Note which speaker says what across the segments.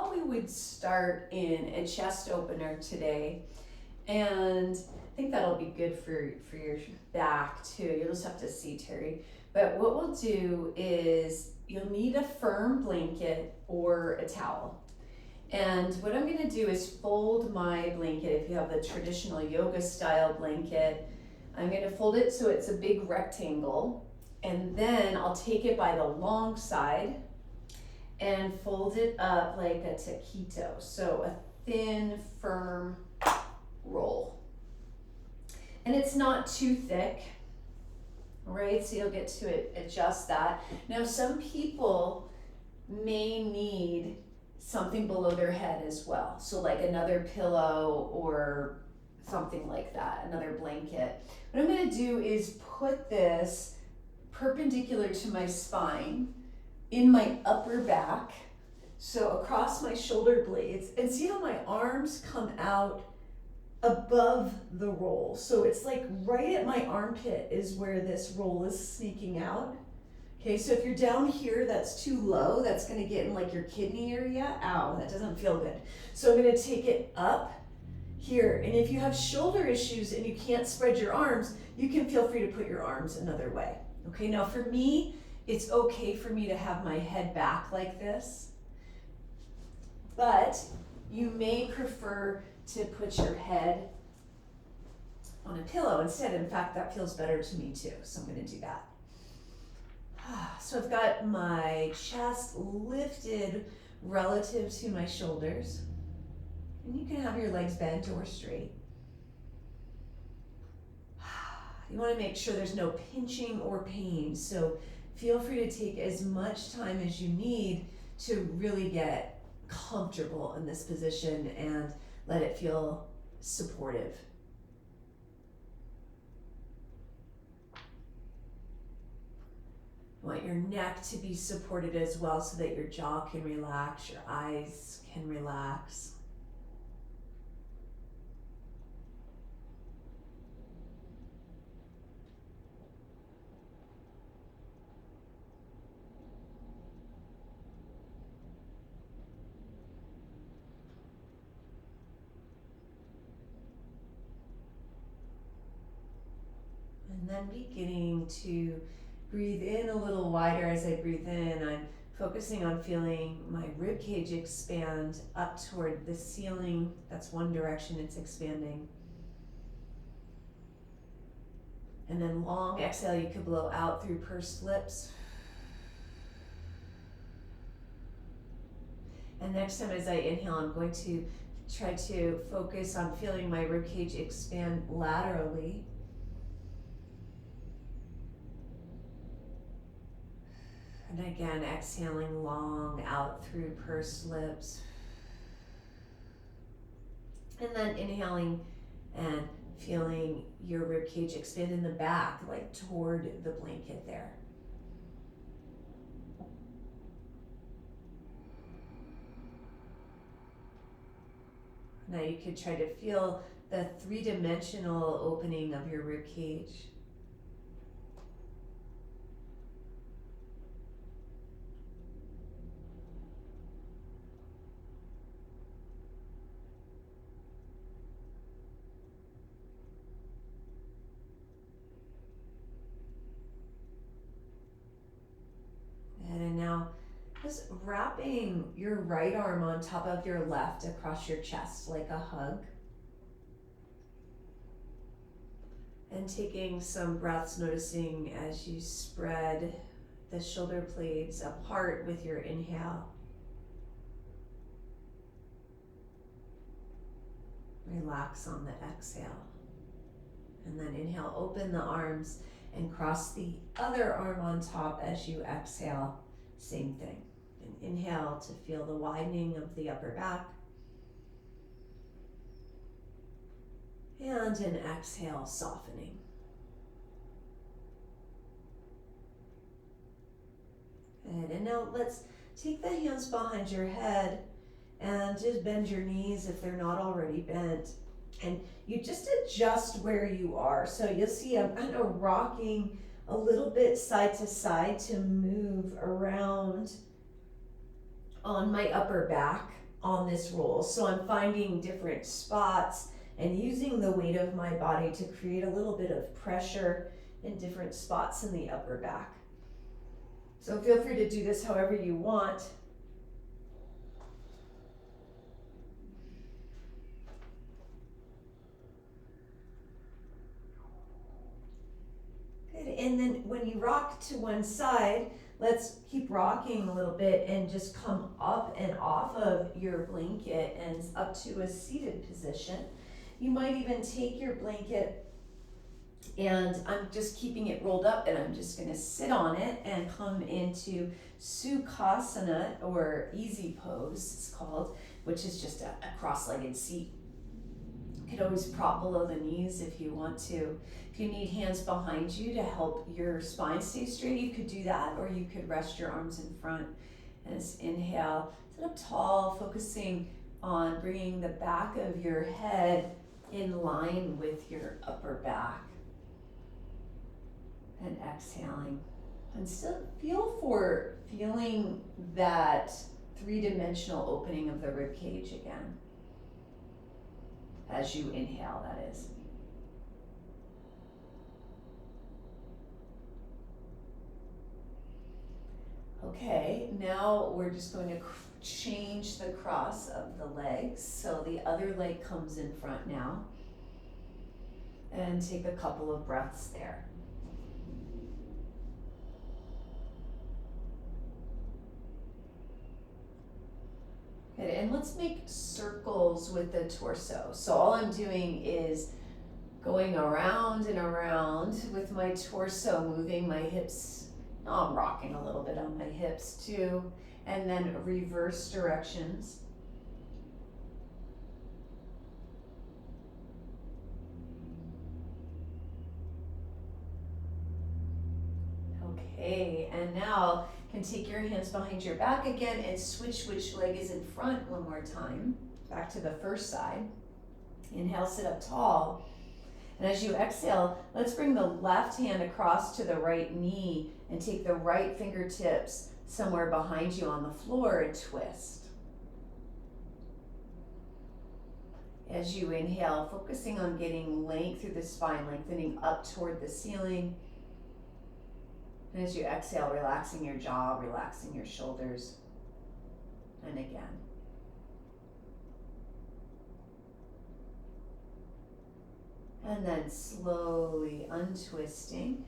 Speaker 1: thought we would start in a chest opener today. And I think that'll be good for your back too. You'll just have to see, Terry. But what we'll do is you'll need a firm blanket or a towel. And what I'm gonna do is fold my blanket. If you have the traditional yoga style blanket, I'm gonna fold it so it's a big rectangle. And then I'll take it by the long side and fold it up like a taquito. So a thin, firm roll. And it's not too thick, right? So you'll get to adjust that. Now, some people may need something below their head as well. So like another pillow or something like that, another blanket. What I'm gonna do is put this perpendicular to my spine in my upper back, so across my shoulder blades, and see how my arms come out above the roll. So it's like right at my armpit is where this roll is sneaking out. Okay, so if you're down here, that's too low, that's gonna get in like your kidney area. Ow, that doesn't feel good. So I'm gonna take it up here, and if you have shoulder issues and you can't spread your arms, you can feel free to put your arms another way. Okay, now for me, it's okay for me to have my head back like this, but you may prefer to put your head on a pillow instead. In fact, that feels better to me too, so I'm gonna do that. So I've got my chest lifted relative to my shoulders, and you can have your legs bent or straight. You want to make sure there's no pinching or pain, so feel free to take as much time as you need to really get comfortable in this position and let it feel supportive. You want your neck to be supported as well so that your jaw can relax, your eyes can relax. And then beginning to breathe in a little wider. As I breathe in, I'm focusing on feeling my rib cage expand up toward the ceiling. That's one direction it's expanding. And then long exhale, you could blow out through pursed lips. And next time as I inhale, I'm going to try to focus on feeling my rib cage expand laterally. And again, exhaling long out through pursed lips. And then inhaling and feeling your rib cage expand in the back, like toward the blanket there. Now you could try to feel the three-dimensional opening of your rib cage. And now just wrapping your right arm on top of your left across your chest like a hug. And taking some breaths, noticing as you spread the shoulder blades apart with your inhale. Relax on the exhale. And then inhale, open the arms and cross the other arm on top as you exhale. Same thing. And inhale to feel the widening of the upper back. And an exhale, softening. Good. And now let's take the hands behind your head and just bend your knees if they're not already bent. And you just adjust where you are. So you'll see I'm kind of rocking a little bit side to side to move around on my upper back. on this roll. So I'm finding different spots and using the weight of my body to create a little bit of pressure in different spots in the upper back. So feel free to do this however you want. Good, and then when you rock to one side, let's keep rocking a little bit and just come up and off of your blanket and up to a seated position. You might even take your blanket, and I'm just keeping it rolled up, and I'm just going to sit on it and come into Sukhasana, or easy pose it's called, which is just a cross-legged seat. You could always prop below the knees if you want to. If you need hands behind you to help your spine stay straight, you could do that, or you could rest your arms in front. And just inhale, sit up tall, focusing on bringing the back of your head in line with your upper back. And exhaling. And still feel for feeling that three-dimensional opening of the rib cage again. As you inhale, that is. Okay, now we're just going to change the cross of the legs. So the other leg comes in front now. And take a couple of breaths there. Good, and let's make circles with the torso. So all I'm doing is going around and around with my torso, moving my hips. I'm rocking a little bit on my hips too, and then reverse directions. Okay, and now you can take your hands behind your back again and switch which leg is in front one more time. Back to the first side. Inhale, sit up tall. And as you exhale, let's bring the left hand across to the right knee and take the right fingertips somewhere behind you on the floor and twist. As you inhale, focusing on getting length through the spine, lengthening up toward the ceiling. And as you exhale, relaxing your jaw, relaxing your shoulders. And again. And then slowly untwisting.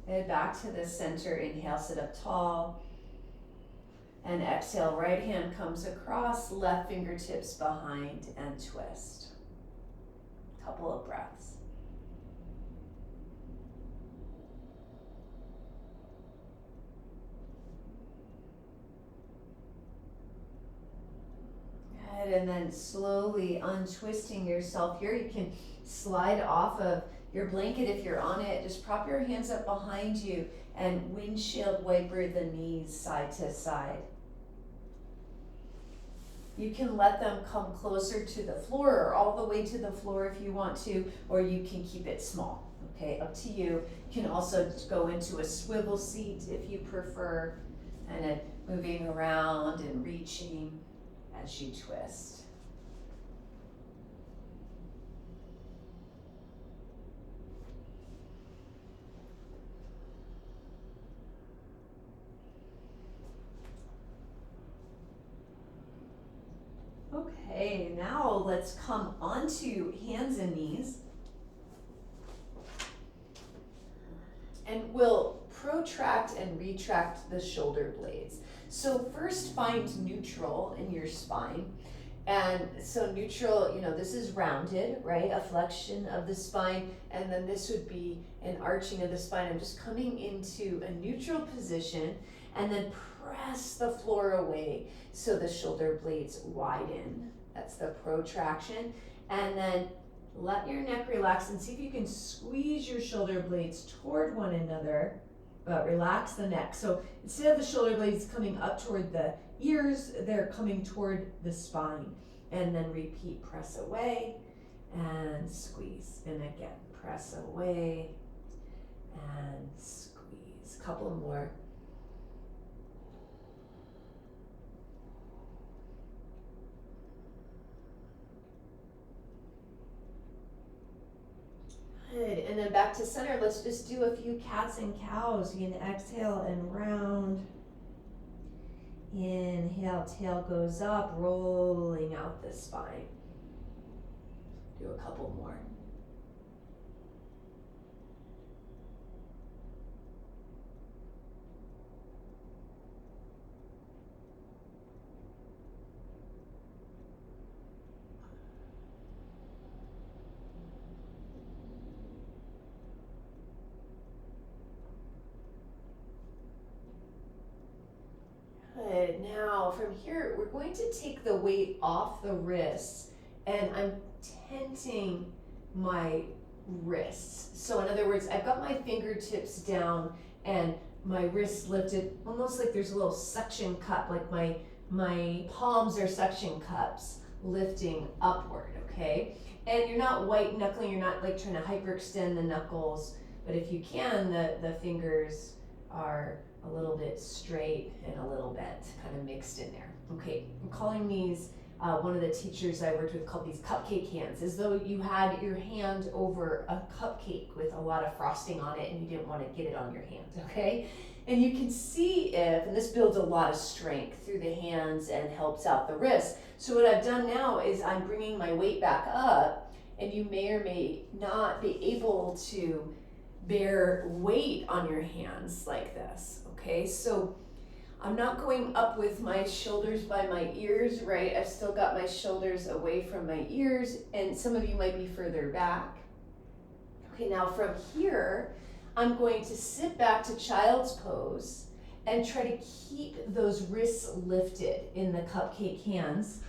Speaker 1: Head back to the center. Inhale, sit up tall. And exhale, right hand comes across, left fingertips behind, and twist. Couple of breaths. Good, and then slowly untwisting yourself here. You can slide off of your blanket if you're on it. Just prop your hands up behind you and windshield wiper the knees side to side. You can let them come closer to the floor or all the way to the floor if you want to, or you can keep it small. Okay, up to you. You can also go into a swivel seat if you prefer, and then moving around and reaching as you twist. Okay, now let's come onto hands and knees. And we'll protract and retract the shoulder blades. So first find neutral in your spine. And so neutral, this is rounded, right? A flexion of the spine. And then this would be an arching of the spine. I'm just coming into a neutral position and then press the floor away so the shoulder blades widen. That's the protraction. And then let your neck relax and see if you can squeeze your shoulder blades toward one another, but relax the neck. So instead of the shoulder blades coming up toward the ears, they're coming toward the spine. And then repeat, press away and squeeze. And again, press away and squeeze. Couple more. back to center. Let's just do a few cats and cows. You can exhale and round. Inhale, tail goes up, rolling out the spine. Do a couple more. Good. Now from here, we're going to take the weight off the wrists, and I'm tenting my wrists. So in other words, I've got my fingertips down and my wrists lifted, almost like there's a little suction cup, like my palms are suction cups lifting upward, okay? And you're not white knuckling, you're not like trying to hyperextend the knuckles, but if you can, the fingers are a little bit straight and a little bit kind of mixed in there. Okay, I'm calling these, one of the teachers I worked with called these cupcake hands, as though you had your hand over a cupcake with a lot of frosting on it and you didn't want to get it on your hand, okay? And you can see if, and this builds a lot of strength through the hands and helps out the wrists. So what I've done now is I'm bringing my weight back up, and you may or may not be able to bear weight on your hands like this, okay? So I'm not going up with my shoulders by my ears, right? I've still got my shoulders away from my ears, and some of you might be further back. Okay, now from here, I'm going to sit back to child's pose and try to keep those wrists lifted in the cupcake hands.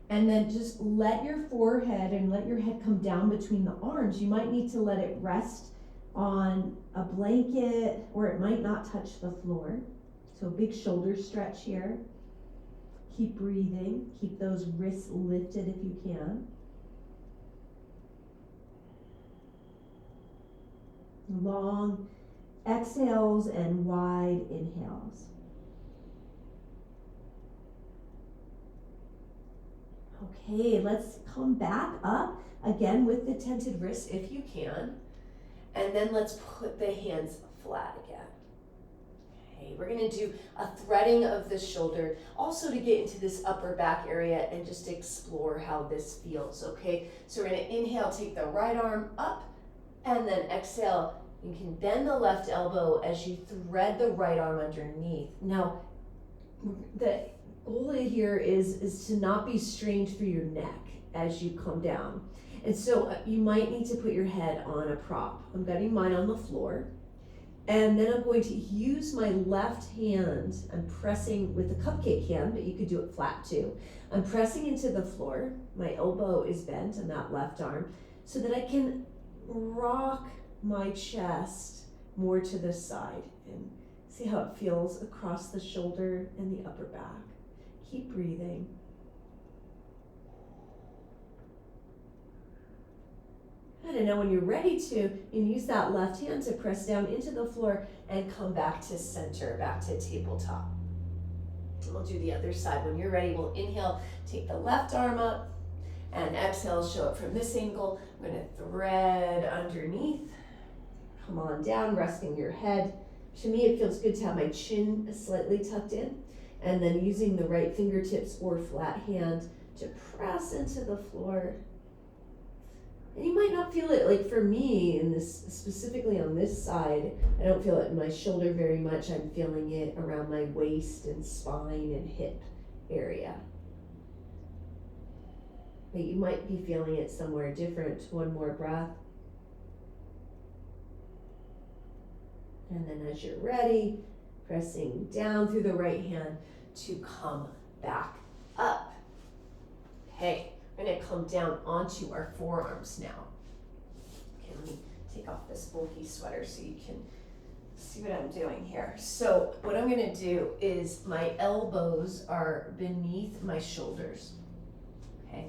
Speaker 1: And then just let your forehead and let your head come down between the arms. You might need to let it rest on a blanket, or it might not touch the floor. So big shoulder stretch here. Keep breathing. Keep those wrists lifted if you can. Long exhales and wide inhales. Okay, let's come back up again with the tented wrists if you can. And then let's put the hands flat again. Okay, we're gonna do a threading of the shoulder, also to get into this upper back area and just explore how this feels, okay? So we're gonna inhale, take the right arm up, and then exhale. You can bend the left elbow as you thread the right arm underneath. Now, the goal here is to not be strained through your neck as you come down. And so you might need to put your head on a prop. I'm getting mine on the floor. And then I'm going to use my left hand. I'm pressing with the cupcake hand, but you could do it flat too. I'm pressing into the floor. My elbow is bent on that left arm so that I can rock my chest more to the side and see how it feels across the shoulder and the upper back. Keep breathing. Good, and now when you're ready to, you can use that left hand to press down into the floor and come back to center, back to tabletop. And we'll do the other side. When you're ready, we'll inhale, take the left arm up, and exhale, show up from this angle. I'm gonna thread underneath. Come on down, resting your head. To me, it feels good to have my chin slightly tucked in, and then using the right fingertips or flat hand to press into the floor. And you might not feel it, like for me, in this, specifically on this side, I don't feel it in my shoulder very much. I'm feeling it around my waist and spine and hip area. But you might be feeling it somewhere different. One more breath. And then as you're ready, pressing down through the right hand to come back up. Okay, we're gonna come down onto our forearms now. Okay, let me take off this bulky sweater so you can see what I'm doing here. So what I'm gonna do is my elbows are beneath my shoulders, okay?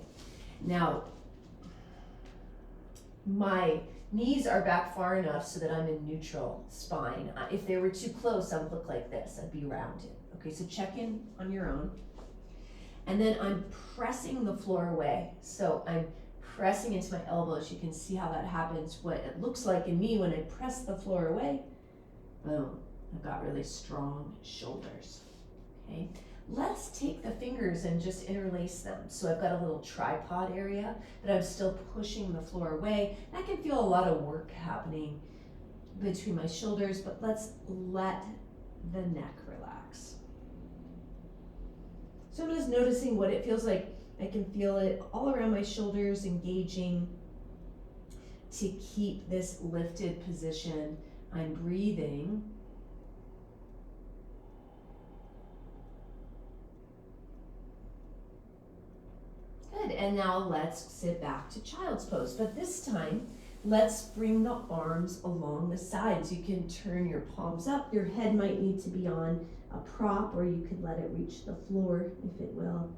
Speaker 1: Now, my knees are back far enough so that I'm in neutral spine. If they were too close, I would look like this. I'd be rounded. Okay, so check in on your own. And then I'm pressing the floor away. So I'm pressing into my elbows. You can see how that happens, what it looks like in me when I press the floor away. Boom, I've got really strong shoulders, okay? Let's take the fingers and just interlace them. So I've got a little tripod area, but I'm still pushing the floor away. I can feel a lot of work happening between my shoulders, but let's let the neck relax. So I'm just noticing what it feels like. I can feel it all around my shoulders, engaging to keep this lifted position. I'm breathing. Good, and now let's sit back to child's pose. But this time, let's bring the arms along the sides. You can turn your palms up. Your head might need to be on a prop, or you could let it reach the floor if it will.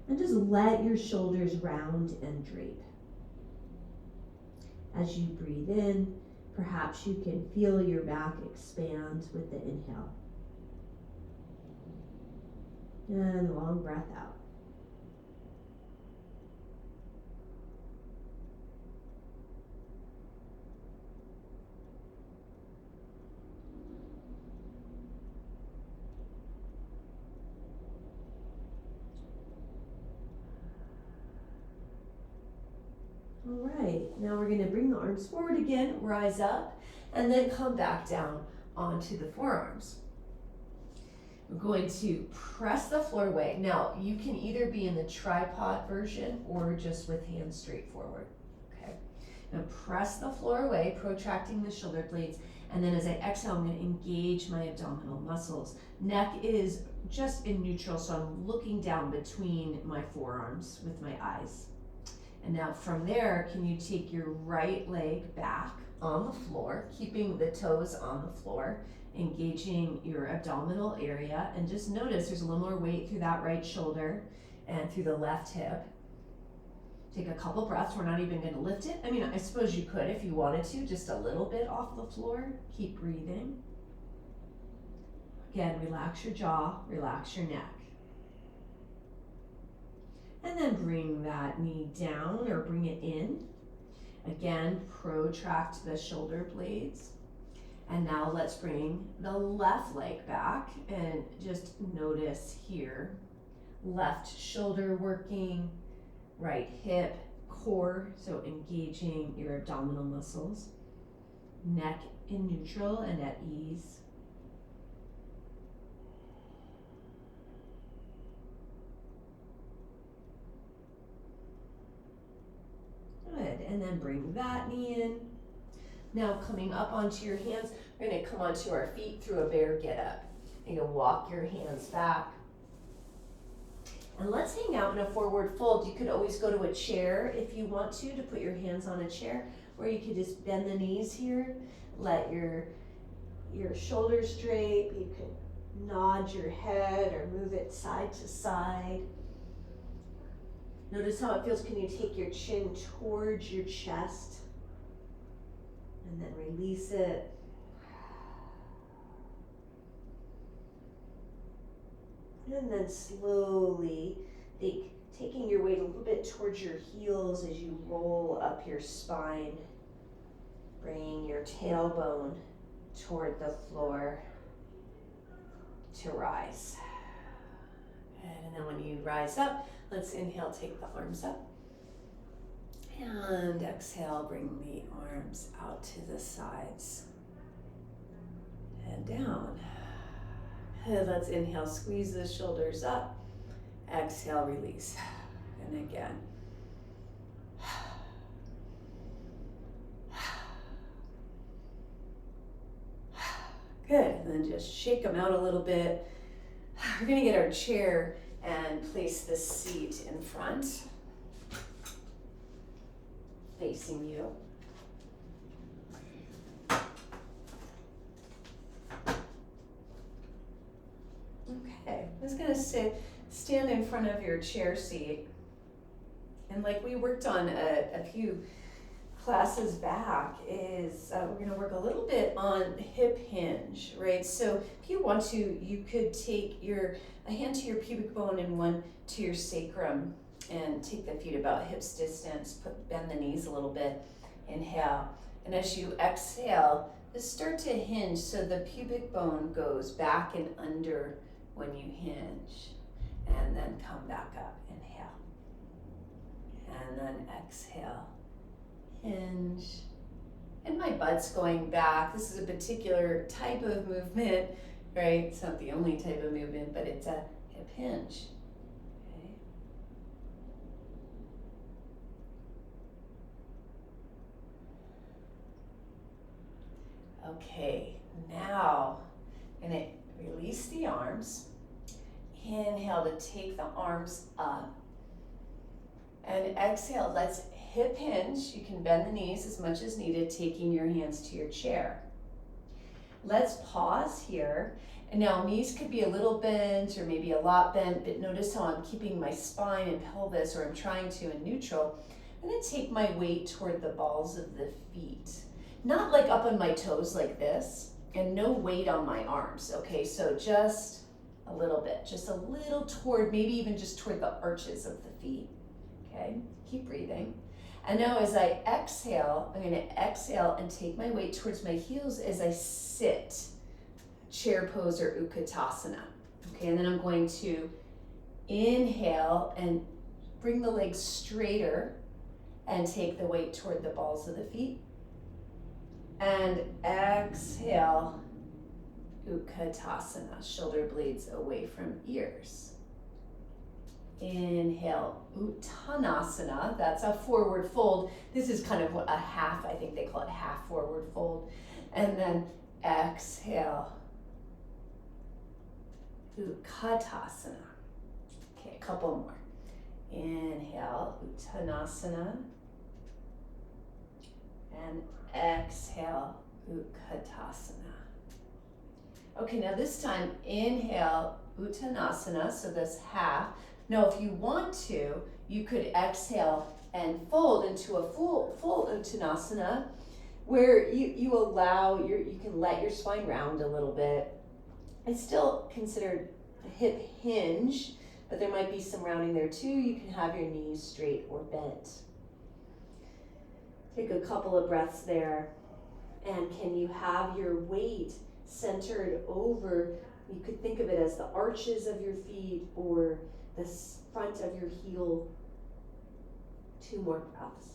Speaker 1: And just let your shoulders round and drape. As you breathe in, perhaps you can feel your back expand with the inhale. And long breath out. All right, now we're going to bring the arms forward again, rise up, and then come back down onto the forearms. We're going to press the floor away. Now, you can either be in the tripod version or just with hands straight forward. Okay, now press the floor away, protracting the shoulder blades, and then as I exhale, I'm going to engage my abdominal muscles. Neck is just in neutral, so I'm looking down between my forearms with my eyes. And now from there, can you take your right leg back on the floor, keeping the toes on the floor, engaging your abdominal area, and just notice there's a little more weight through that right shoulder and through the left hip. Take a couple breaths. We're not even going to lift it. I mean, I suppose you could if you wanted to, just a little bit off the floor. Keep breathing. Again, relax your jaw, relax your neck. And then bring that knee down or bring it in. Again, protract the shoulder blades. And now let's bring the left leg back and just notice here. Left shoulder working, right hip, core, so engaging your abdominal muscles. Neck in neutral and at ease. Good, and then bring that knee in. Now coming up onto your hands, we're going to come onto our feet through a bear get up. You're going to walk your hands back. And let's hang out in a forward fold. You could always go to a chair if you want to put your hands on a chair, or you could just bend the knees here. Let your shoulders drape. You can nod your head or move it side to side. Notice how it feels. Can you take your chin towards your chest and then release it? And then slowly taking your weight a little bit towards your heels as you roll up your spine, bringing your tailbone toward the floor to rise. And then when you rise up, let's inhale, take the arms up. And exhale, bring the arms out to the sides and down. And let's inhale, squeeze the shoulders up. Exhale, release. And again. Good, and then just shake them out a little bit. We're gonna get our chair and place the seat in front, facing you. Okay, I'm just gonna stand in front of your chair seat. And like we worked on a few classes back is we're gonna work a little bit on hip hinge, right? So if you want to, you could take a hand to your pubic bone and one to your sacrum. and take the feet about hips distance, bend the knees a little bit, inhale. And as you exhale, just start to hinge so the pubic bone goes back and under when you hinge. And then come back up, inhale. And then exhale, hinge. And my butt's going back. This is a particular type of movement, right? It's not the only type of movement, but it's a hip hinge. Okay, now I'm going to release the arms. Inhale to take the arms up. And exhale, let's hip hinge. You can bend the knees as much as needed, taking your hands to your chair. Let's pause here. And now knees could be a little bent or maybe a lot bent, but notice how I'm keeping my spine and pelvis, or I'm trying to, in neutral. I'm going to take my weight toward the balls of the feet. Not like up on my toes like this, and no weight on my arms, okay? So just a little bit, just a little toward, maybe even just toward the arches of the feet, okay? Keep breathing. And now as I exhale, I'm gonna exhale and take my weight towards my heels as I sit, chair pose or Utkatasana, okay? And then I'm going to inhale and bring the legs straighter and take the weight toward the balls of the feet. And exhale, Utkatasana, shoulder blades away from ears. Inhale, Uttanasana, that's a forward fold. This is kind of a half, I think they call it half forward fold. And then exhale, Utkatasana. Okay, a couple more. Inhale, Uttanasana. And exhale, Utkatasana. Okay, now this time, inhale, Uttanasana, so that's half. Now, if you want to, you could exhale and fold into a full Uttanasana, where you allow, you can let your spine round a little bit. It's still considered a hip hinge, but there might be some rounding there too. You can have your knees straight or bent. Take a couple of breaths there. And can you have your weight centered over, you could think of it as the arches of your feet or the front of your heel. 2 more breaths.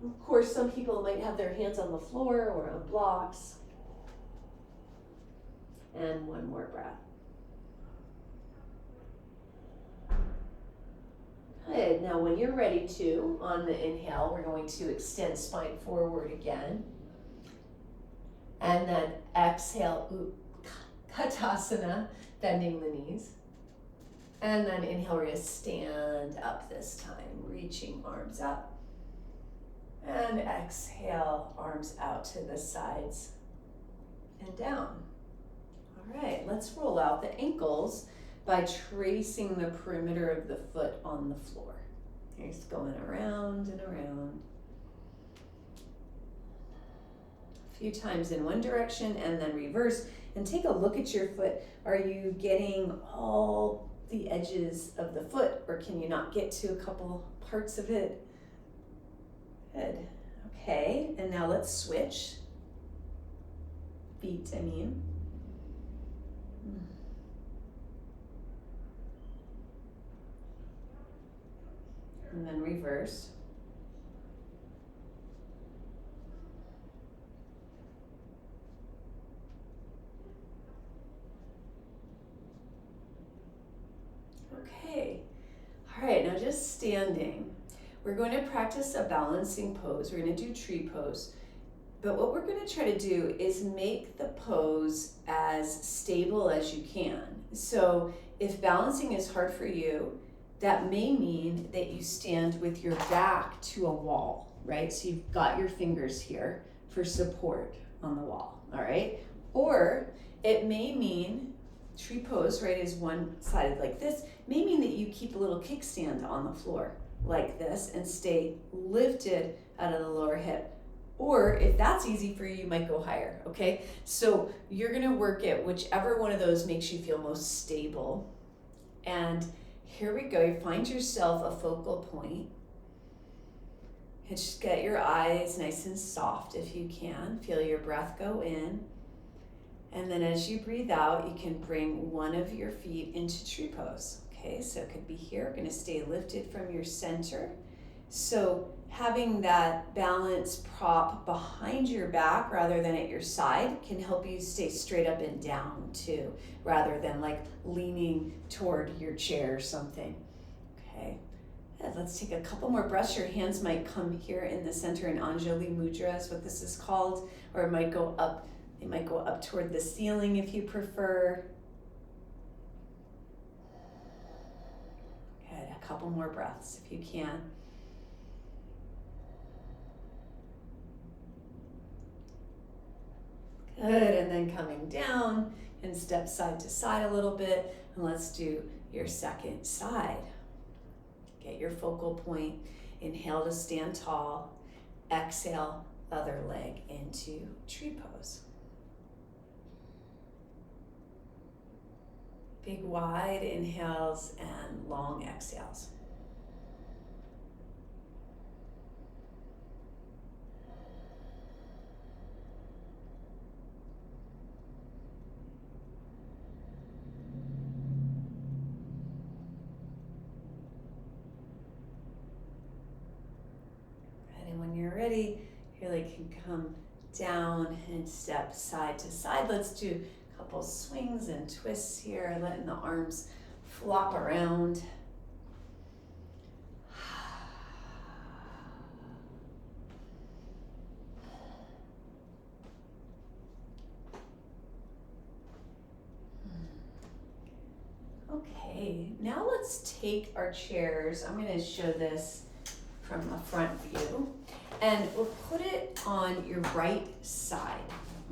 Speaker 1: Of course, some people might have their hands on the floor or on blocks. And 1 more breath. Good. Now when you're ready to, on the inhale, we're going to extend spine forward again. And then exhale, Utkatasana, bending the knees. And then inhale, we're going to stand up this time, reaching arms up. And exhale, arms out to the sides and down. All right, let's roll out the ankles by tracing the perimeter of the foot on the floor. Just going around and around. A few times in one direction and then reverse. And take a look at your foot. Are you getting all the edges of the foot, or can you not get to a couple parts of it? Good. Okay, and now let's switch. Feet, I mean. And then reverse. Okay. All right, now just standing. We're going to practice a balancing pose. We're going to do tree pose. But what we're going to try to do is make the pose as stable as you can. So if balancing is hard for you, that may mean that you stand with your back to a wall, right? So you've got your fingers here for support on the wall, all right? Or it may mean, tree pose, right, is one-sided like this, may mean that you keep a little kickstand on the floor like this and stay lifted out of the lower hip. Or if that's easy for you, you might go higher, okay? So you're gonna work at whichever one of those makes you feel most stable. And here we go. You find yourself a focal point. And just get your eyes nice and soft if you can. Feel your breath go in. And then as you breathe out, you can bring one of your feet into tree pose. Okay, so it could be here. We're going to stay lifted from your center. So having that balance prop behind your back rather than at your side can help you stay straight up and down too, rather than like leaning toward your chair or something. Okay, and let's take a couple more breaths. Your hands might come here in the center in Anjali Mudra is what this is called, or it might go up. They might go up toward the ceiling if you prefer. Good, a couple more breaths if you can. Good, and then coming down and step side to side a little bit. And let's do your second side. Get your focal point. Inhale to stand tall. Exhale, other leg into tree pose. Big wide inhales and long exhales. And when you're ready, you really can come down and step side to side. Let's do a couple swings and twists here, letting the arms flop around. Okay, now let's take our chairs. I'm going to show this from a front view, and we'll put it on your right side.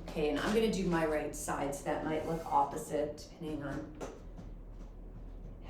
Speaker 1: Okay, and I'm going to do my right side, so that might look opposite depending on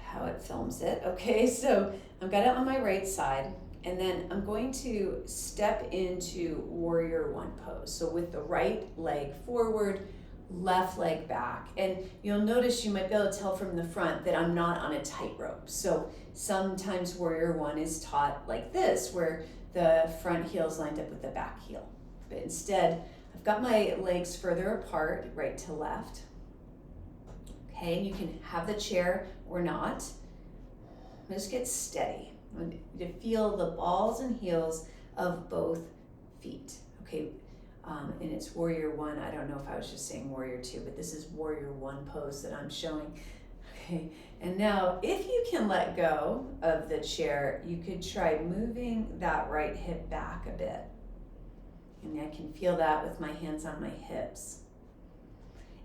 Speaker 1: how it films it. Okay, so I've got it on my right side, and then I'm going to step into Warrior One pose. So with the right leg forward, left leg back. And you'll notice, you might be able to tell from the front that I'm not on a tightrope. So sometimes Warrior One is taught like this, where the front heel is lined up with the back heel. But instead, I've got my legs further apart, right to left. Okay, and you can have the chair or not. Just get steady. I want you to feel the balls and heels of both feet. Okay, and it's Warrior One. I don't know if I was just saying Warrior Two, but this is Warrior One pose that I'm showing. Okay, and now if you can let go of the chair, you could try moving that right hip back a bit. And I can feel that with my hands on my hips.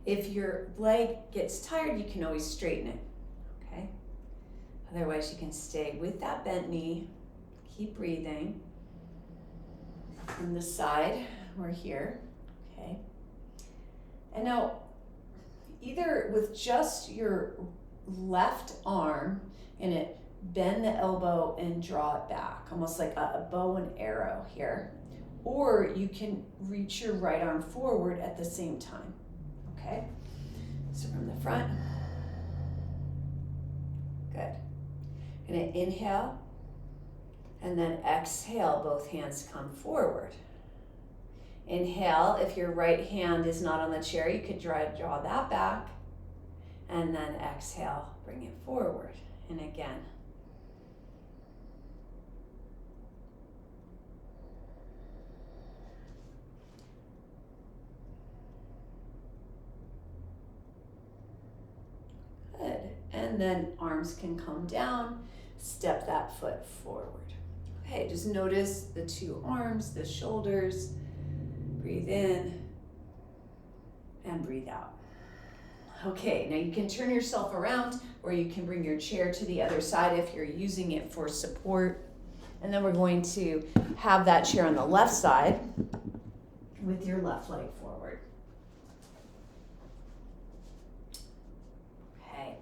Speaker 1: If your leg gets tired, you can always straighten it, okay? Otherwise, you can stay with that bent knee. Keep breathing. From the side, we're here, okay? And now, either with just your left arm and it, bend the elbow and draw it back, almost like a bow and arrow here. Or you can reach your right arm forward at the same time, okay? So from the front, good. Gonna inhale, and then exhale, both hands come forward. Inhale, if your right hand is not on the chair, you could draw that back, and then exhale, bring it forward. And again. Good. And then arms can come down, step that foot forward. Okay, just notice the two arms, the shoulders. Breathe in and breathe out. Okay, now you can turn yourself around, or you can bring your chair to the other side if you're using it for support. And then we're going to have that chair on the left side with your left leg forward. Okay.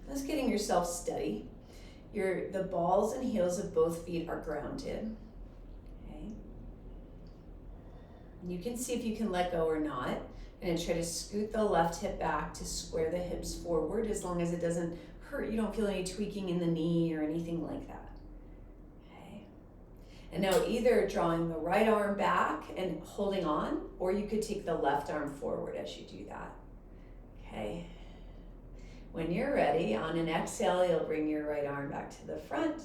Speaker 1: Just getting yourself steady. The balls and heels of both feet are grounded. Okay. You can see if you can let go or not. And try to scoot the left hip back to square the hips forward, as long as it doesn't hurt. You don't feel any tweaking in the knee or anything like that. Okay. And now either drawing the right arm back and holding on, or you could take the left arm forward as you do that. Okay. When you're ready, on an exhale, you'll bring your right arm back to the front,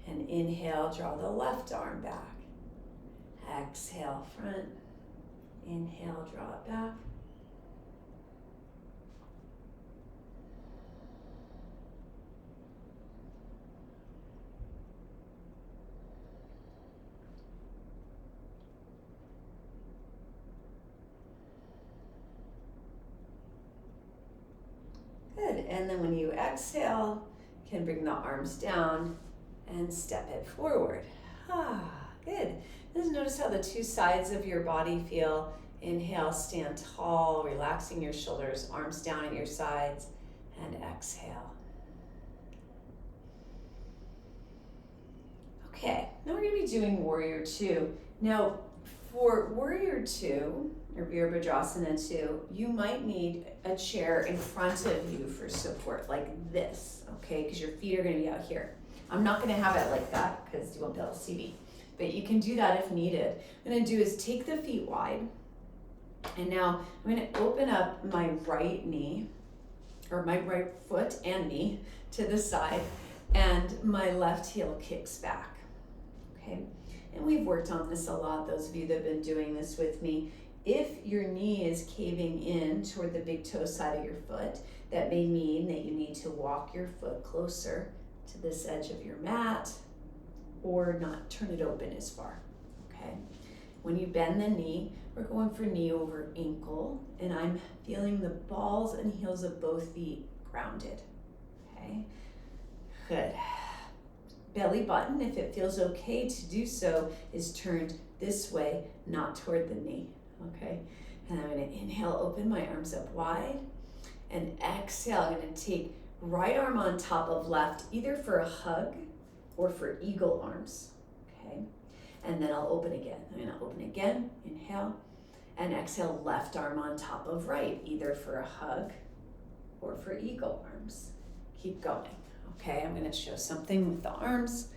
Speaker 1: and inhale, draw the left arm back. Exhale, front. Inhale, draw it back. Good, and then when you exhale, you can bring the arms down and step it forward. Good. Just notice how the two sides of your body feel. Inhale, stand tall, relaxing your shoulders, arms down at your sides, and exhale. Okay, now we're going to be doing Warrior 2. Now, for Warrior 2, or Virabhadrasana 2, you might need a chair in front of you for support, like this, okay? Because your feet are going to be out here. I'm not going to have it like that because you won't be able to see me. But you can do that if needed. What I'm going to do is take the feet wide. And now I'm going to open up my right knee, or my right foot and knee to the side, and my left heel kicks back. Okay? And we've worked on this a lot, those of you that have been doing this with me. If your knee is caving in toward the big toe side of your foot, that may mean that you need to walk your foot closer to this edge of your mat, or not turn it open as far, okay? When you bend the knee, we're going for knee over ankle, and I'm feeling the balls and heels of both feet grounded, okay? Good. Belly button, if it feels okay to do so, is turned this way, not toward the knee, okay? And I'm gonna inhale, open my arms up wide, and exhale, I'm gonna take right arm on top of left, either for a hug or for eagle arms, okay? And then I'll open again. I'm gonna open again, inhale, and exhale, left arm on top of right, either for a hug or for eagle arms. Keep going, okay? I'm gonna show something with the arms.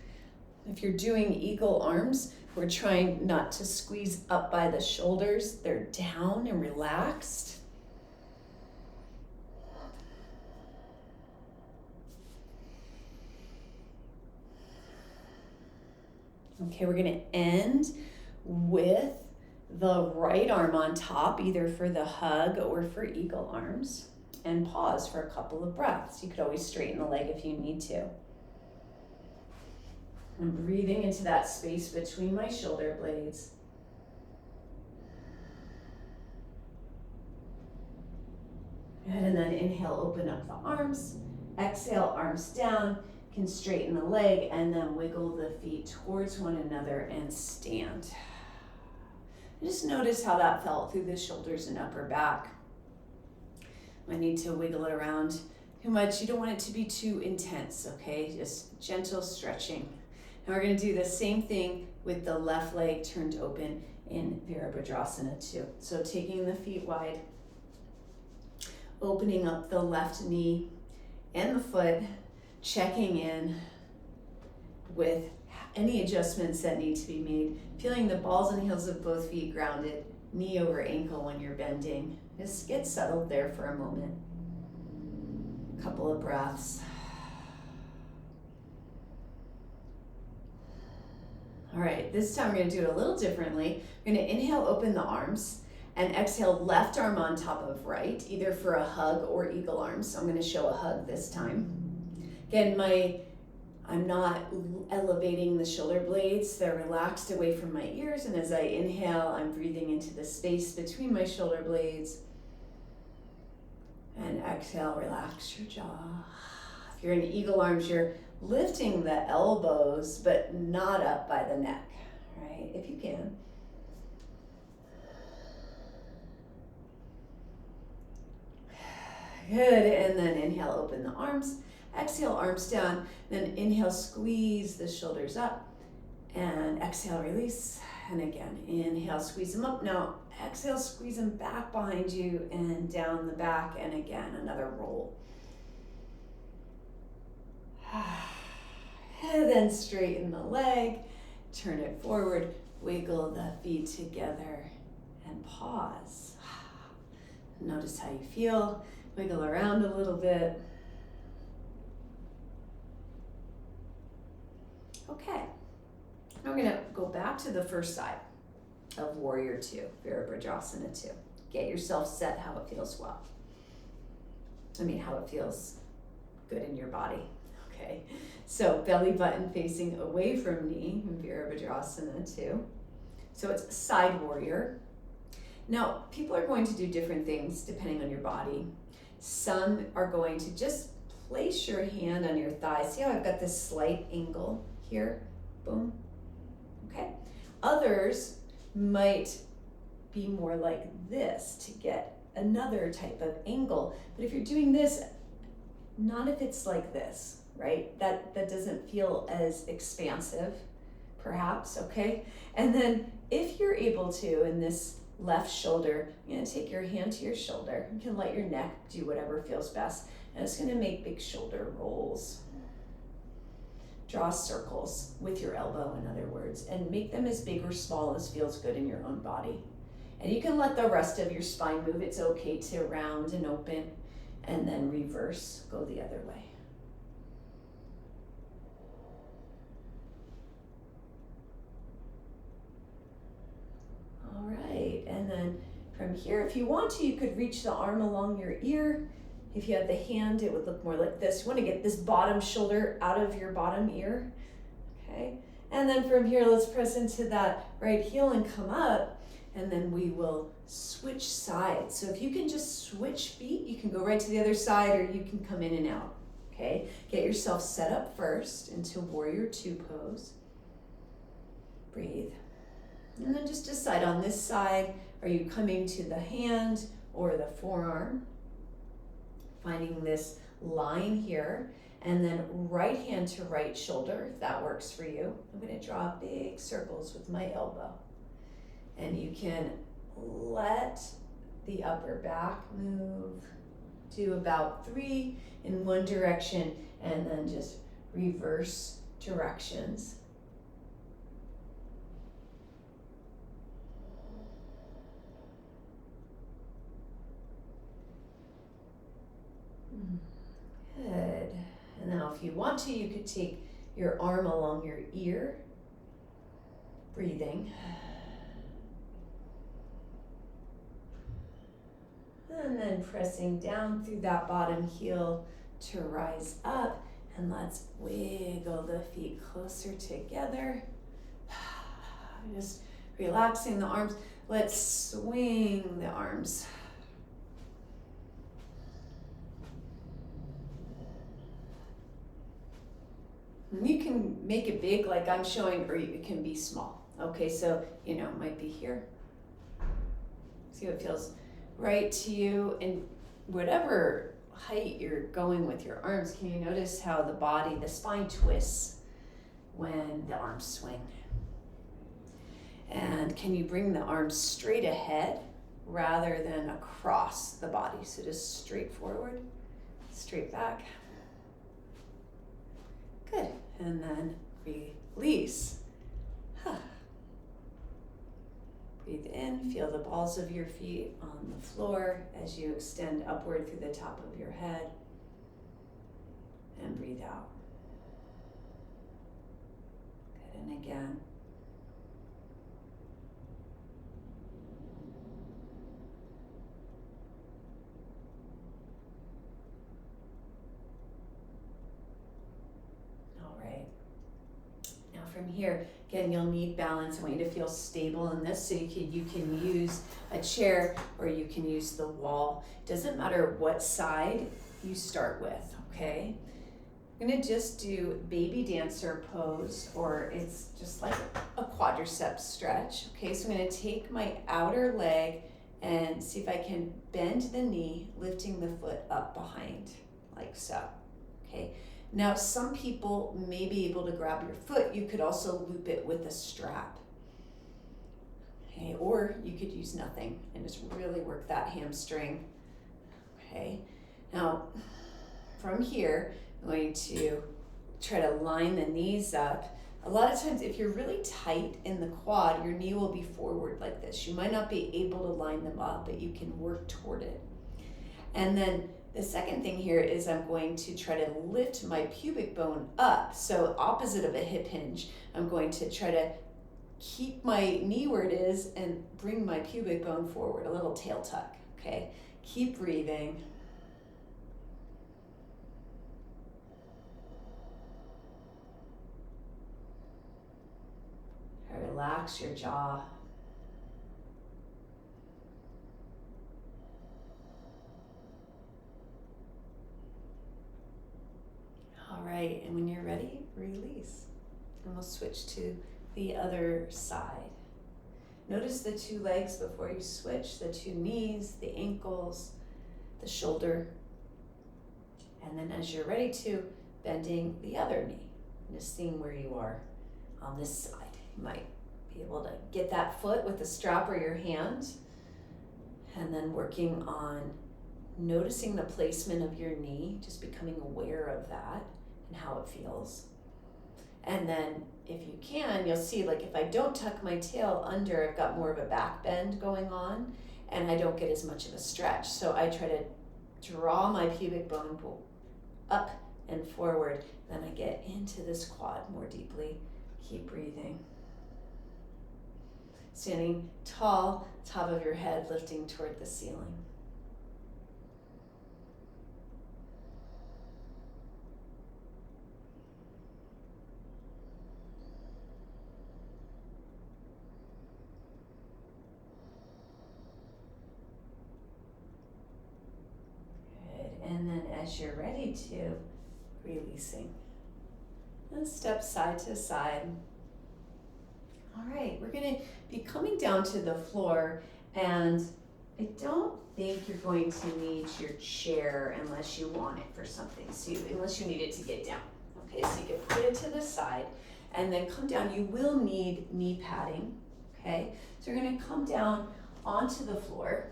Speaker 1: If you're doing eagle arms, we're trying not to squeeze up by the shoulders. They're down and relaxed. Okay, we're gonna end with the right arm on top, either for the hug or for eagle arms, and pause for a couple of breaths. You could always straighten the leg if you need to. I'm breathing into that space between my shoulder blades. And then inhale, open up the arms. Exhale, arms down. Can straighten the leg and then wiggle the feet towards one another and stand. Just notice how that felt through the shoulders and upper back. I need to wiggle it around too much. You don't want it to be too intense, okay? Just gentle stretching. Now we're gonna do the same thing with the left leg turned open in Virabhadrasana 2. So taking the feet wide, opening up the left knee and the foot, checking in with any adjustments that need to be made, feeling the balls and heels of both feet grounded, knee over ankle when you're bending. Just get settled there for a moment. A couple of breaths. All right, this time we're gonna do it a little differently. We're gonna inhale, open the arms, and exhale, left arm on top of right, either for a hug or eagle arms. So I'm gonna show a hug this time. Again, I'm not elevating the shoulder blades. They're relaxed away from my ears. And as I inhale, I'm breathing into the space between my shoulder blades. And exhale, relax your jaw. If you're in eagle arms, you're lifting the elbows, but not up by the neck, right? If you can. Good, and then inhale, open the arms. Exhale, arms down. Then inhale, squeeze the shoulders up. And exhale, release. And again, inhale, squeeze them up. Now, exhale, squeeze them back behind you and down the back. And again, another roll. And then straighten the leg, turn it forward, wiggle the feet together, and pause. Notice how you feel. Wiggle around a little bit. Okay. Now we're going to go back to the first side of Warrior 2, Virabhadrasana 2. Get yourself set how it feels well. How it feels good in your body. Okay. So belly button facing away from knee in Virabhadrasana 2. So it's side warrior. Now, people are going to do different things depending on your body. Some are going to just place your hand on your thigh. See how I've got this slight angle here? Boom. Okay. Others might be more like this to get another type of angle. But if you're doing this, not if it's like this, right? That doesn't feel as expansive, perhaps, okay? And then if you're able to, in this left shoulder, you're gonna take your hand to your shoulder. You can let your neck do whatever feels best. And it's gonna make big shoulder rolls. Draw circles with your elbow, in other words, and make them as big or small as feels good in your own body. And you can let the rest of your spine move. It's okay to round and open, and then reverse, go the other way. All right, and then from here, if you want to, you could reach the arm along your ear. If you had the hand, it would look more like this. You want to get this bottom shoulder out of your bottom ear, okay? And then from here, let's press into that right heel and come up, and then we will switch sides. So if you can just switch feet, you can go right to the other side, or you can come in and out, okay? Get yourself set up first into Warrior 2 pose. Breathe. And then just decide on this side, are you coming to the hand or the forearm? Finding this line here, and then right hand to right shoulder, if that works for you. I'm going to draw big circles with my elbow. And you can let the upper back move. Do about 3 in one direction, and then just reverse directions. Good. And now if you want to, you could take your arm along your ear, breathing. And then pressing down through that bottom heel to rise up. And let's wiggle the feet closer together. Just relaxing the arms. Let's swing the arms. You can make it big like I'm showing, or it can be small. Okay, so, it might be here. See what feels right to you. And whatever height you're going with your arms, can you notice how the spine twists when the arms swing? And can you bring the arms straight ahead rather than across the body? So just straight forward, straight back. Good. And then release. Breathe in, feel the balls of your feet on the floor as you extend upward through the top of your head. And breathe out. Good, and again. From here, again, you'll need balance. I want you to feel stable in this, so you can use a chair or you can use the wall. Doesn't matter what side you start with, okay? I'm gonna just do baby dancer pose, or it's just like a quadricep stretch, okay? So I'm gonna take my outer leg and see if I can bend the knee, lifting the foot up behind, like so, okay? Now, some people may be able to grab your foot. You could also loop it with a strap. Okay, or you could use nothing and just really work that hamstring. Okay, now from here, I'm going to try to line the knees up. A lot of times if you're really tight in the quad, your knee will be forward like this. You might not be able to line them up, but you can work toward it. And then the second thing here is I'm going to try to lift my pubic bone up. So opposite of a hip hinge, I'm going to try to keep my knee where it is and bring my pubic bone forward, a little tail tuck, okay? Keep breathing. Relax your jaw. All right, and when you're ready, release. And we'll switch to the other side. Notice the two legs before you switch, the two knees, the ankles, the shoulder. And then as you're ready to, bending the other knee. Just seeing where you are on this side. You might be able to get that foot with the strap or your hand, and then working on noticing the placement of your knee, just becoming aware of that and how it feels. And then if you can, you'll see, like, if I don't tuck my tail under, I've got more of a back bend going on and I don't get as much of a stretch. So I try to draw my pubic bone up and forward, then I get into this quad more deeply. Keep breathing. Standing tall, top of your head lifting toward the ceiling. Good, and then as you're ready to, releasing. And step side to side. All right, we're gonna be coming down to the floor, and I don't think you're going to need your chair unless you want it for something, so unless you need it to get down. Okay, so you can put it to the side and then come down. You will need knee padding, okay? So you're gonna come down onto the floor,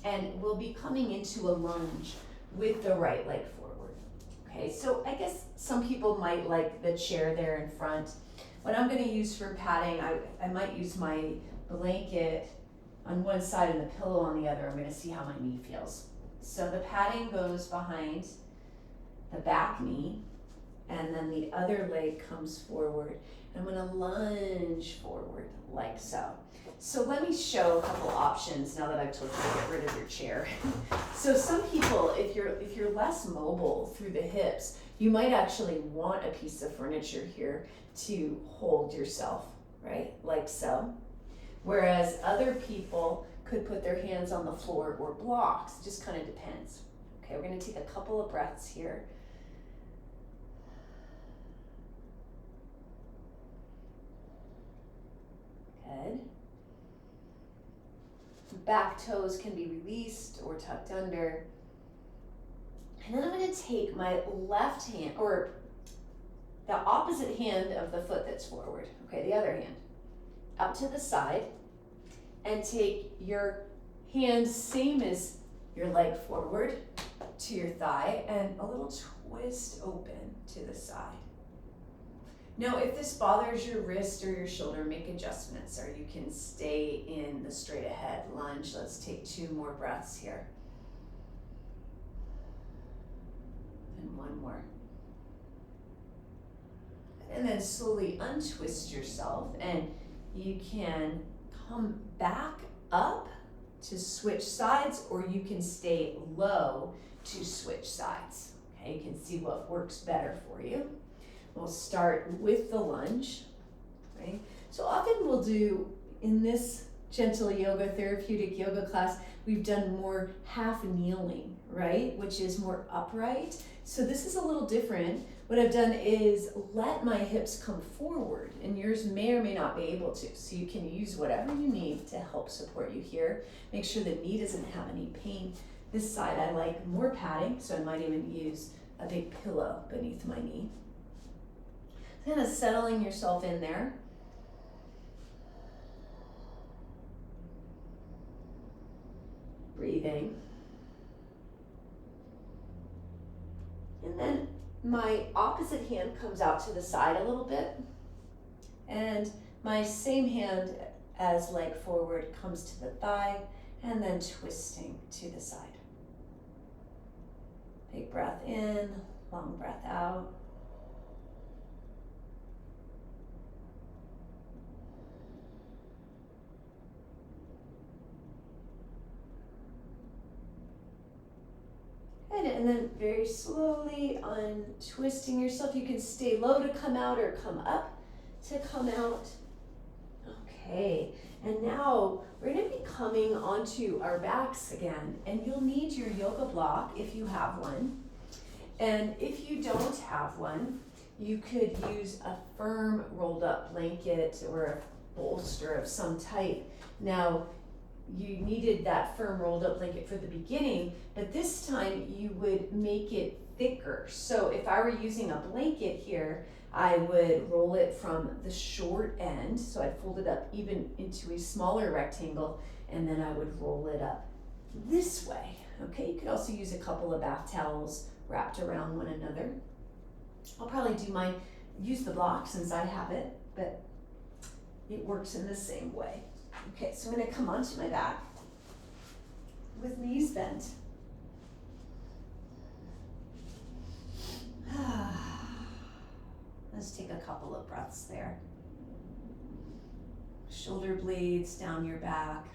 Speaker 1: and we'll be coming into a lunge with the right leg forward. Okay, so I guess some people might like the chair there in front. What I'm going to use for padding, I might use my blanket on one side and the pillow on the other. I'm going to see how my knee feels. So the padding goes behind the back knee, and then the other leg comes forward. I'm going to lunge forward like so. So let me show a couple options now that I've told you to get rid of your chair. So some people, if you're less mobile through the hips, you might actually want a piece of furniture here to hold yourself, right? Like so. Whereas other people could put their hands on the floor or blocks. It just kind of depends. Okay, we're going to take a couple of breaths here. Good. Back toes can be released or tucked under. And then I'm going to take my left hand, or the opposite hand of the foot that's forward, okay, the other hand, up to the side, and take your hand, same as your leg forward, to your thigh, and a little twist open to the side. Now, if this bothers your wrist or your shoulder, make adjustments, or you can stay in the straight ahead lunge. Let's take 2 more breaths here. And 1 more. And then slowly untwist yourself, and you can come back up to switch sides, or you can stay low to switch sides. Okay, you can see what works better for you. We'll start with the lunge, right? So often we'll do, in this gentle yoga, therapeutic yoga class, we've done more half kneeling, right? Which is more upright. So this is a little different. What I've done is let my hips come forward, and yours may or may not be able to. So you can use whatever you need to help support you here. Make sure the knee doesn't have any pain. This side I like more padding, so I might even use a big pillow beneath my knee. Kind of settling yourself in there. breathing. And then my opposite hand comes out to the side a little bit. And my same hand as leg forward comes to the thigh and then twisting to the side. Big breath in, long breath out. Good, and then very slowly untwisting yourself. You can stay low to come out or come up to come out. Okay, and now we're going to be coming onto our backs again, and you'll need your yoga block if you have one. And if you don't have one, you could use a firm rolled up blanket or a bolster of some type. Now, you needed that firm rolled up blanket for the beginning, but this time you would make it thicker. So if I were using a blanket here, I would roll it from the short end, so I'd fold it up even into a smaller rectangle, and then I would roll it up this way. Okay, you could also use a couple of bath towels wrapped around one another. I'll probably use the block since I have it, but it works in the same way. Okay, so I'm going to come onto my back with knees bent. Let's take a couple of breaths there. Shoulder blades down your back.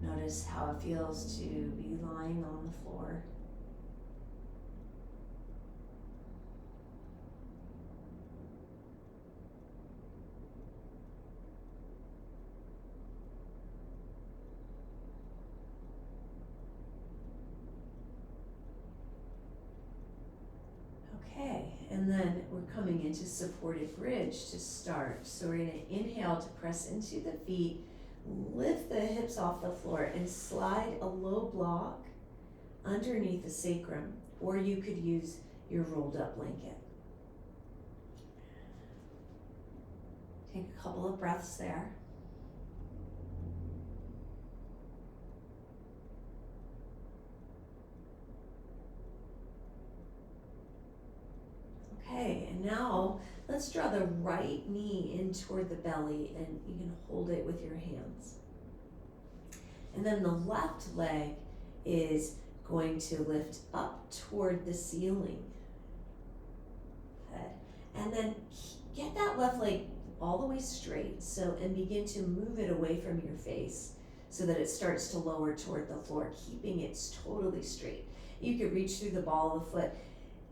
Speaker 1: Notice how it feels to be lying on the floor. Okay, and then we're coming into supported bridge to start. So we're going to inhale to press into the feet, lift the hips off the floor, and slide a low block underneath the sacrum, or you could use your rolled up blanket. Take a couple of breaths there. Okay, and now let's draw the right knee in toward the belly, and you can hold it with your hands. And then the left leg is going to lift up toward the ceiling. Good. And then get that left leg all the way straight, and begin to move it away from your face so that it starts to lower toward the floor, keeping it totally straight. You could reach through the ball of the foot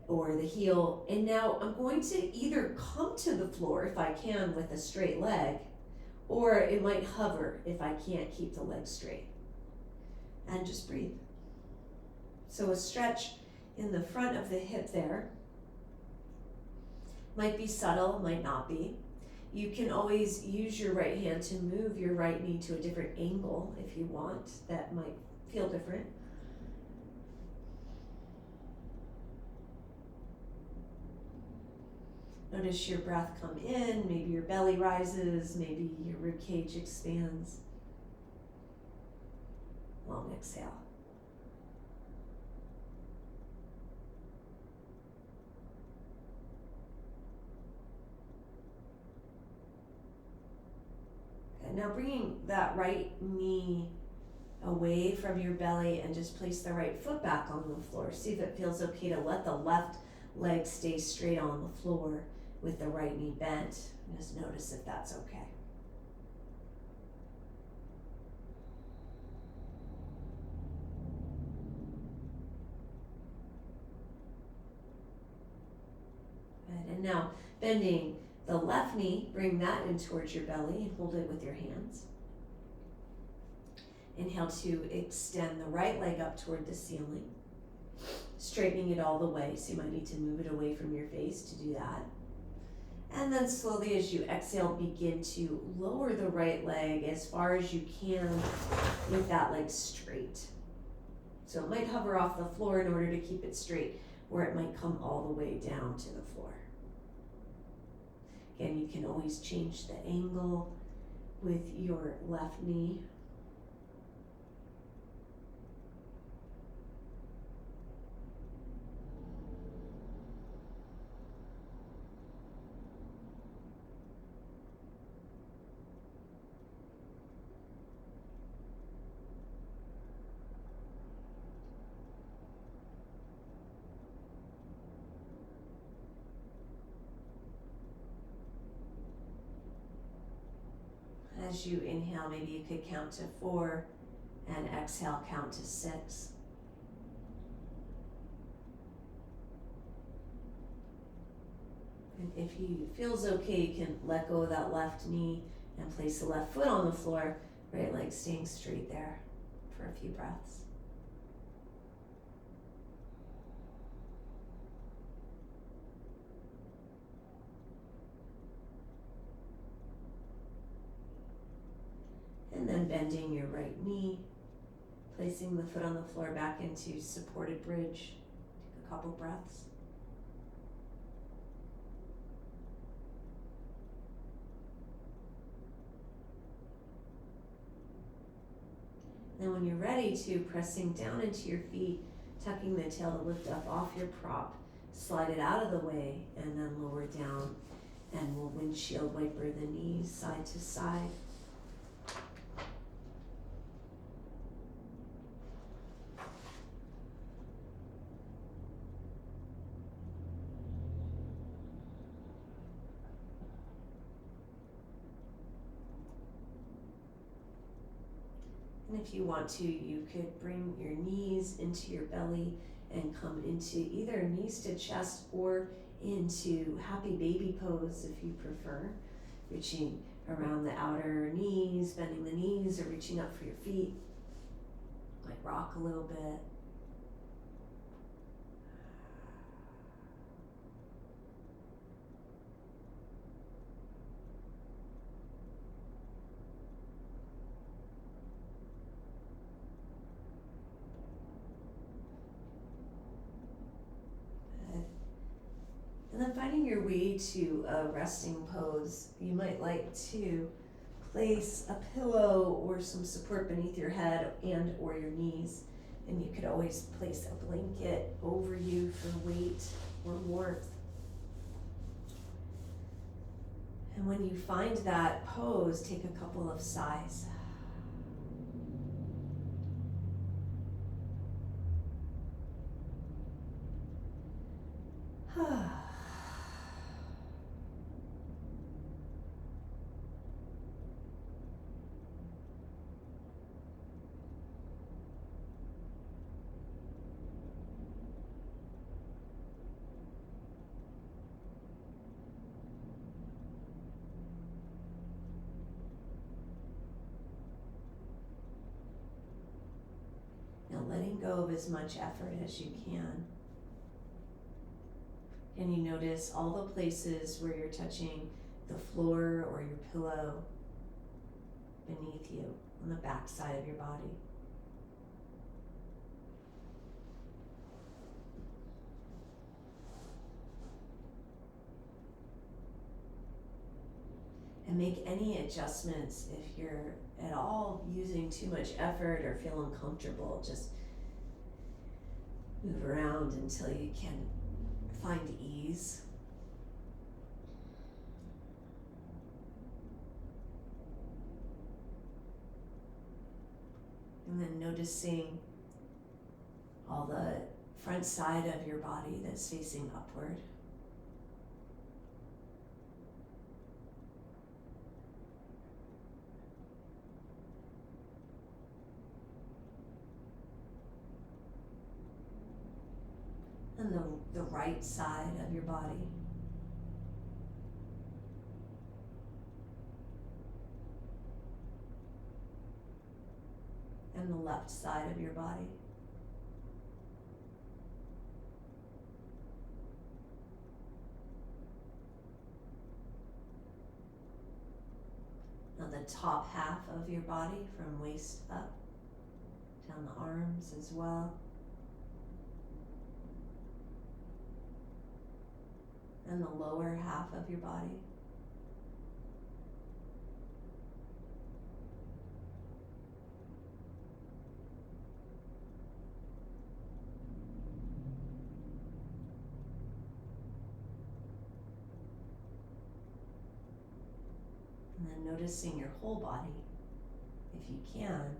Speaker 1: or the heel, and now I'm going to either come to the floor if I can with a straight leg, or it might hover if I can't keep the leg straight. And just breathe. So a stretch in the front of the hip there. Might be subtle, might not be. You can always use your right hand to move your right knee to a different angle if you want. That might feel different. Notice your breath come in, maybe your belly rises, maybe your rib cage expands. Long exhale. Okay, now bringing that right knee away from your belly and just place the right foot back on the floor. See if it feels okay to let the left leg stay straight on the floor with the right knee bent. Just notice if that's okay. Good. And now bending the left knee, bring that in towards your belly and hold it with your hands. Inhale to extend the right leg up toward the ceiling, straightening it all the way, so you might need to move it away from your face to do that. And then slowly as you exhale, begin to lower the right leg as far as you can with that leg straight. So it might hover off the floor in order to keep it straight, or it might come all the way down to the floor. Again, you can always change the angle with your left knee. As you inhale, maybe you could count to 4, and exhale, count to 6. And if it feels okay, you can let go of that left knee and place the left foot on the floor, right leg staying straight there for a few breaths. And then bending your right knee, placing the foot on the floor back into supported bridge. Take a couple breaths. Then when you're ready to, pressing down into your feet, tucking the tail to lift up off your prop, slide it out of the way, and then lower down. And we'll windshield wiper the knees side to side. And if you want to, you could bring your knees into your belly and come into either knees to chest or into happy baby pose if you prefer. Reaching around the outer knees, bending the knees, or reaching up for your feet. Like rock a little bit. And then finding your way to a resting pose, you might like to place a pillow or some support beneath your head and or your knees. And you could always place a blanket over you for weight or warmth. And when you find that pose, take a couple of sighs. Now letting go of as much effort as you can. And you notice all the places where you're touching the floor or your pillow beneath you on the back side of your body. And make any adjustments if you're at all using too much effort or feel uncomfortable. Just move around until you can find ease. And then noticing all the front side of your body that's facing upward. And the right side of your body. And the left side of your body. Now the top half of your body from waist up, down the arms as well. And the lower half of your body. And then noticing your whole body, if you can,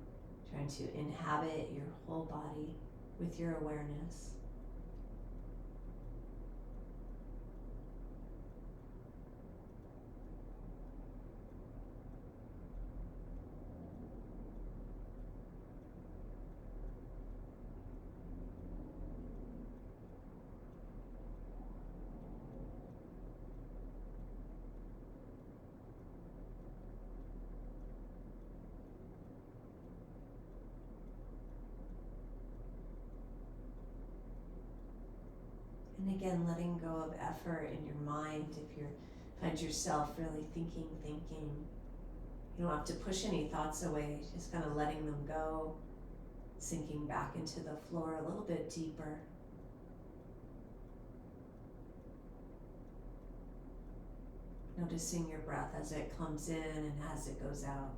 Speaker 1: trying to inhabit your whole body with your awareness.
Speaker 2: And again, letting go of effort in your mind. If you find yourself really thinking, you don't have to push any thoughts away, just kind of letting them go, sinking back into the floor a little bit deeper. Noticing your breath as it comes in and as it goes out.